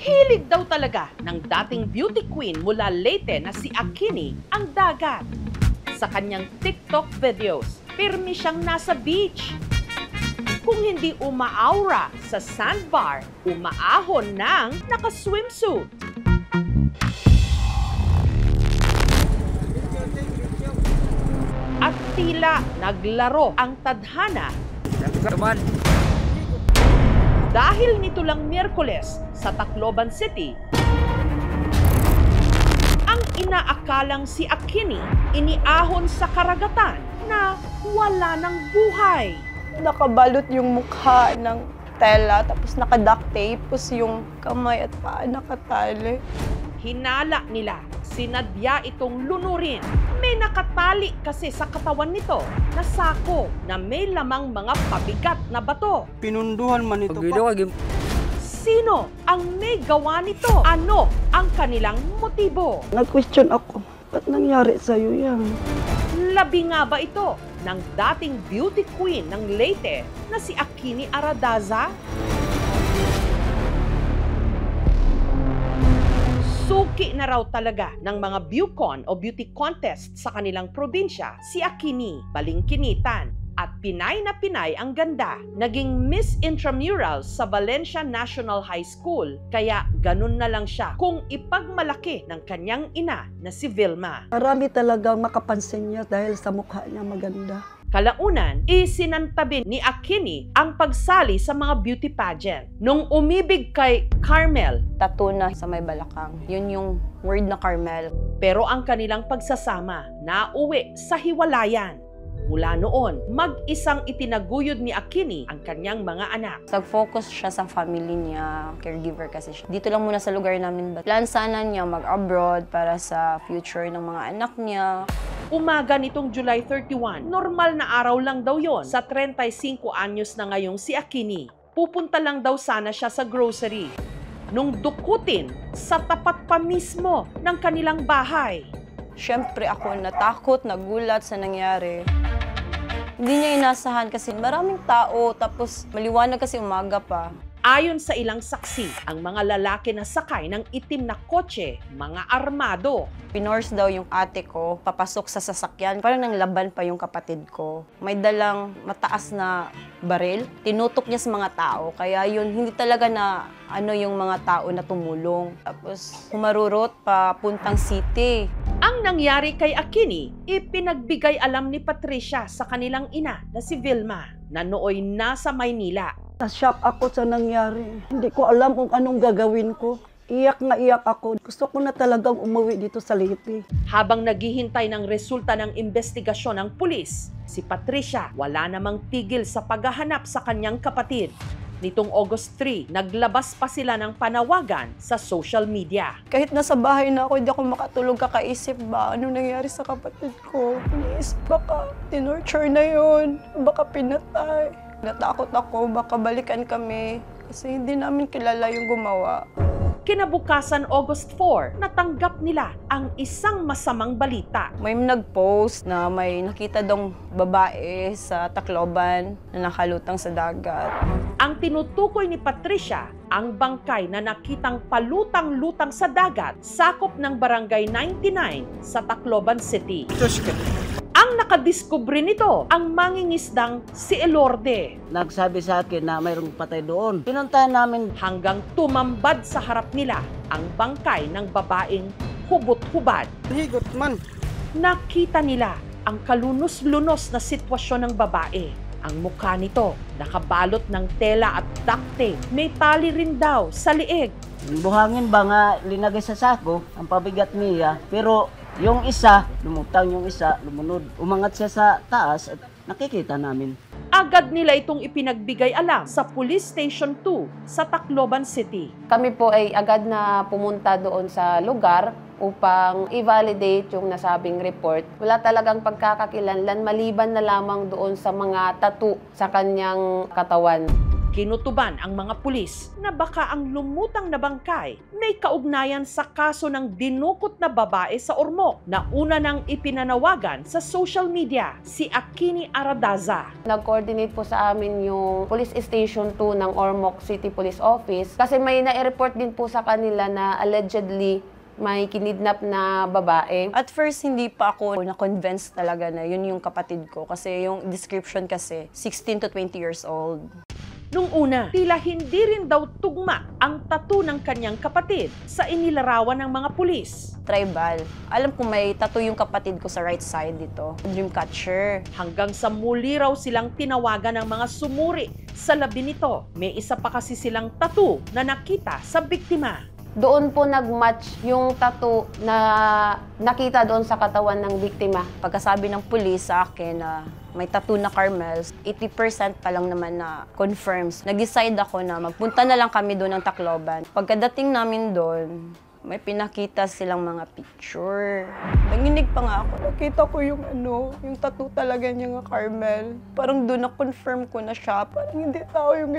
Hilig daw talaga ng dating beauty queen mula Leyte na si Akini ang dagat. Sa kanyang TikTok videos, pirmi siyang nasa beach. Kung hindi umaaura sa sandbar, umaahon ng naka-swimsuit. At tila naglaro ang tadhana. Dahil nito lang Miyerkules sa Tacloban City, ang inaakalang si Akini iniahon sa karagatan na wala ng buhay. Nakabalot yung mukha ng tela, tapos naka-duct tape, tapos yung kamay at paa nakatali. Hinala nila, sinadya itong lunurin. May nakatali kasi sa katawan nito na sako na may lamang mga pabigat na bato. Pinunduhan man ito Sino ang may gawa nito? Ano ang kanilang motibo? Nag-question ako, ba't nangyari sa'yo yan? Labi nga ba ito ng dating beauty queen ng Leyte na si Akini Aradaza? Suki na raw talaga ng mga BuCon o beauty contest sa kanilang probinsya si Akini, balingkinitan. At Pinay na Pinay ang ganda. Naging Miss Intramurals sa Valencia National High School. Kaya ganun na lang siya kung ipagmalaki ng kanyang ina na si Vilma. Marami talagang makapansin niya dahil sa mukha niya maganda. Kalaunan, isinantabi ni Akini ang pagsali sa mga beauty pageant. Nung umibig kay Carmel, Tattoo na sa may balakang. Yun yung word na Carmel. pero ang kanilang pagsasama nauwi sa hiwalayan. Mula noon, mag-isang itinaguyod ni Akini ang kanyang mga anak. Nag-focus siya sa family niya, caregiver kasi siya. Dito lang muna sa lugar namin. Plan sana niya mag-abroad para sa future ng mga anak niya. Umaga nitong July 31, normal na araw lang daw yon sa 35 anyos na ngayong si Akini. Pupunta lang daw sana siya sa grocery. Nung dukutin sa tapat pa mismo ng kanilang bahay. Siyempre ako natakot, nagulat sa nangyari. Hindi niya inasahan kasi maraming tao, tapos maliwanag kasi umaga pa. Ayon sa ilang saksi, ang mga lalaki na sakay ng itim na kotse, mga armado. Pinors daw yung ate ko, papasok sa sasakyan. Parang nanglaban pa yung kapatid ko. May dalang mataas na baril. Tinutok niya sa mga tao. Kaya yun, hindi talaga na yung mga tao na tumulong. Tapos humarurot pa puntang city. Ang nangyari kay Akini, ipinagbigay alam ni Patricia sa kanilang ina na si Vilma na nooy nasa Maynila. Na-shock ako sa nangyari. Hindi ko alam kung anong gagawin ko. Iyak na iyak ako. Gusto ko na talagang umuwi dito sa Leyte. Habang naghihintay ng resulta ng investigasyon ng pulis, si Patricia wala namang tigil sa paghahanap sa kanyang kapatid. Nitong August 3, naglabas pa sila ng panawagan sa social media. Kahit nasa bahay na ako, hindi ako makatulog, kakaisip ba anong nangyari sa kapatid ko. Iniisip baka tinurture na yun, baka pinatay. Natakot ako, baka balikan kami kasi hindi namin kilala yung gumawa. Kinabukasan August 4, natanggap nila ang isang masamang balita. May nag-post na may nakita dong babae sa Tacloban na nakalutang sa dagat. Ang tinutukoy ni Patricia, ang bangkay na nakitang palutang-lutang sa dagat, sakop ng Barangay 99 sa Tacloban City. Ang nakadiskubre nito, ang mangingisdang si Elorde. Nagsabi sa akin na mayroong patay doon. Pinuntahan namin. Hanggang tumambad sa harap nila ang bangkay ng babaeng hubot-hubad. Higot man. Nakita nila ang kalunos-lunos na sitwasyon ng babae. Ang mukha nito nakabalot ng tela at duct tape. May tali rin daw sa liig. Buhangin ba nga linagay sa sako ang pabigat niya. Pero yung isa, lumutang yung isa, lumunod. Umangat siya sa taas at nakikita namin. Agad nila itong ipinagbigay alam sa Police Station 2 sa Tacloban City. Kami po ay agad na pumunta doon sa lugar upang i-validate yung nasabing report. Wala talagang pagkakakilanlan maliban na lamang doon sa mga tattoo sa kanyang katawan. Kinutuban ang mga pulis na baka ang lumutang na bangkay may kaugnayan sa kaso ng dinukot na babae sa Ormoc na una nang ipinanawagan sa social media, si Akini Aradaza. Nag-coordinate po sa amin yung Police Station 2 ng Ormoc City Police Office kasi may na-report din po sa kanila na allegedly may kinidnap na babae. At first, hindi pa ako na-convince talaga na yun yung kapatid ko. Kasi yung description kasi, 16 to 20 years old. Nung una, tila hindi rin daw tugma ang tattoo ng kanyang kapatid sa inilarawan ng mga pulis. Tribal. Alam ko may tattoo yung kapatid ko sa right side dito. Dreamcatcher. Hanggang sa muli raw silang tinawagan ng mga sumuri sa labi nito. May isa pa kasi silang tattoo na nakita sa biktima. Doon po nag-match yung tattoo na nakita doon sa katawan ng biktima. Pagkasabi ng pulis sa akin na may tattoo na Carmel, 80% pa lang naman na confirms. Nag-decide ako na magpunta na lang kami doon ng Tacloban. Pagkadating namin doon, may pinakita silang mga picture. Nanginig pa nga ako. Nakita ko yung yung tattoo talaga niya nga Carmel. Parang doon na-confirm ko na siya. Parang hindi tao yung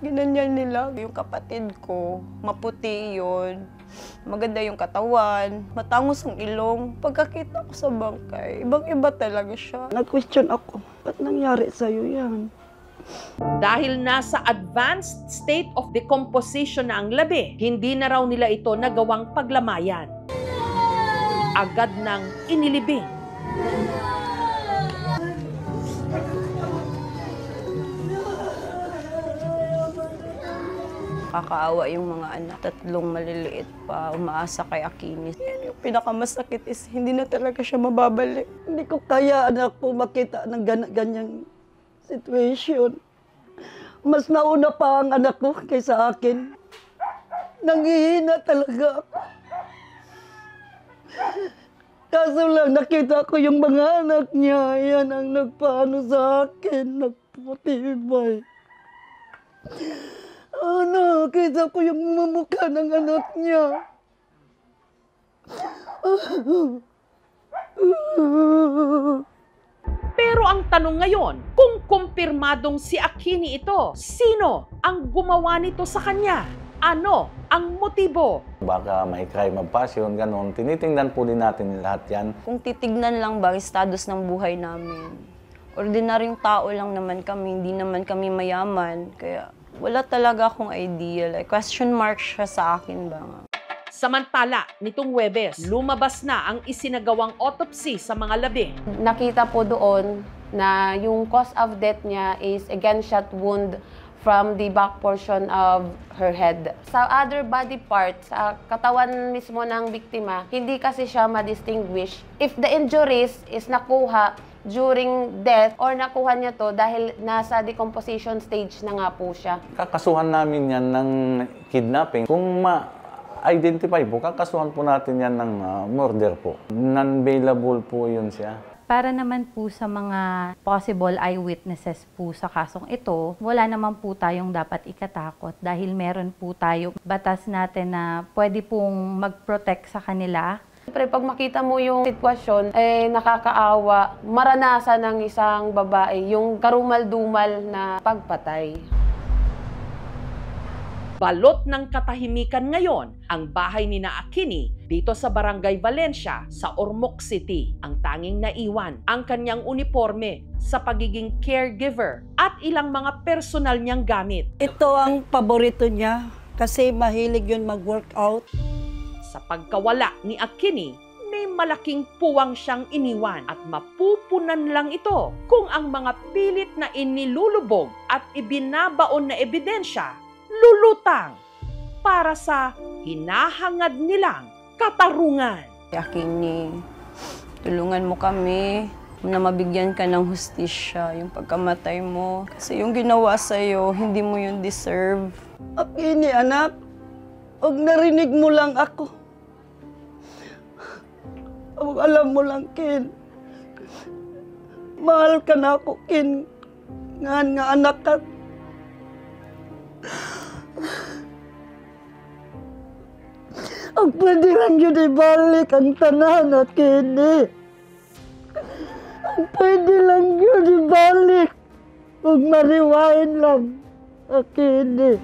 ginanyan nila. Yung kapatid ko, maputi yun. Maganda yung katawan, matangos ang ilong. Pagkakita ko sa bangkay, ibang-iba talaga siya. Nag-question ako, ba't nangyari sa'yo yan? Dahil nasa advanced state of decomposition na ang labi, hindi na raw nila ito nagawang paglamayan. Agad nang inilibing. Kakaawa yung mga anak. 3 maliliit pa, umaasa kay Akini. Yung pinakamasakit is hindi na talaga siya mababalik. Hindi ko kaya anak ko makita ng ganyang situation. Mas nauna pa ang anak ko kaysa akin. Nanghihina talaga ako. Kaso lang nakita ko yung mga anak niya. Yan ang nagpaano sa akin. Nagpatibay. Kita ko yung mumukha ng anak niya. Pero ang tanong ngayon, kung kumpirmadong si Akini ito, sino ang gumawa nito sa kanya? Ano ang motibo? Baka may crime of passion, ganun. Tinitingnan po din natin lahat yan. Kung titignan lang ba ang status ng buhay namin, ordinaryong tao lang naman kami, hindi naman kami mayaman. Kaya wala talaga akong idea. Like, question mark siya sa akin ba nga. Samantala, nitong Huwebes, lumabas na ang isinagawang autopsy sa mga labi. Nakita po doon na yung cause of death niya is a gunshot wound from the back portion of her head. Sa other body parts, sa katawan mismo ng biktima, hindi kasi siya ma-distinguish if the injuries is nakuha during death or nakuha niya to dahil nasa decomposition stage na nga po siya. Kakasuhan namin yan ng kidnapping. Kung ma-identify po, kakasuhan po natin yan ng murder po. Non-bailable po yun siya. Para naman po sa mga possible eyewitnesses po sa kasong ito, wala naman po tayong dapat ikatakot dahil meron po tayo batas natin na pwede pong mag-protect sa kanila. Siyempre, pag makita mo yung sitwasyon, nakakaawa, maranasan ng isang babae yung karumal-dumal na pagpatay. Balot ng katahimikan ngayon ang bahay ni na Akini dito sa Barangay Valencia sa Ormoc City. Ang tanging naiwan ang kanyang uniforme sa pagiging caregiver at ilang mga personal niyang gamit. Ito ang paborito niya kasi mahilig yun mag-workout. Sa pagkawala ni Akini, may malaking puwang siyang iniwan at mapupunan lang ito kung ang mga pilit na inilulubog at ibinabaon na ebidensya lulutang para sa hinahangad nilang katarungan. Akini, tulungan mo kami na mabigyan ka ng hustisya yung pagkamatay mo. Kasi yung ginawa sa'yo, hindi mo yun deserve. Akini, anak, huwag narinig mo lang ako. Huwag alam mo lang, Kin. Mahal ka na ako, Kin. Nga anak ka. Ang pwede lang yun ibalik ang tanan at Kini. Ang pwede lang yun ibalik. Huwag mariwain lang Akini.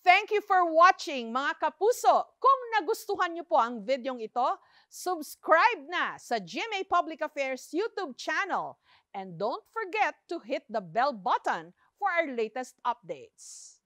Thank you for watching, mga kapuso. Kung nagustuhan niyo po ang videong ito, subscribe na sa GMA Public Affairs YouTube channel. And don't forget to hit the bell button for our latest updates.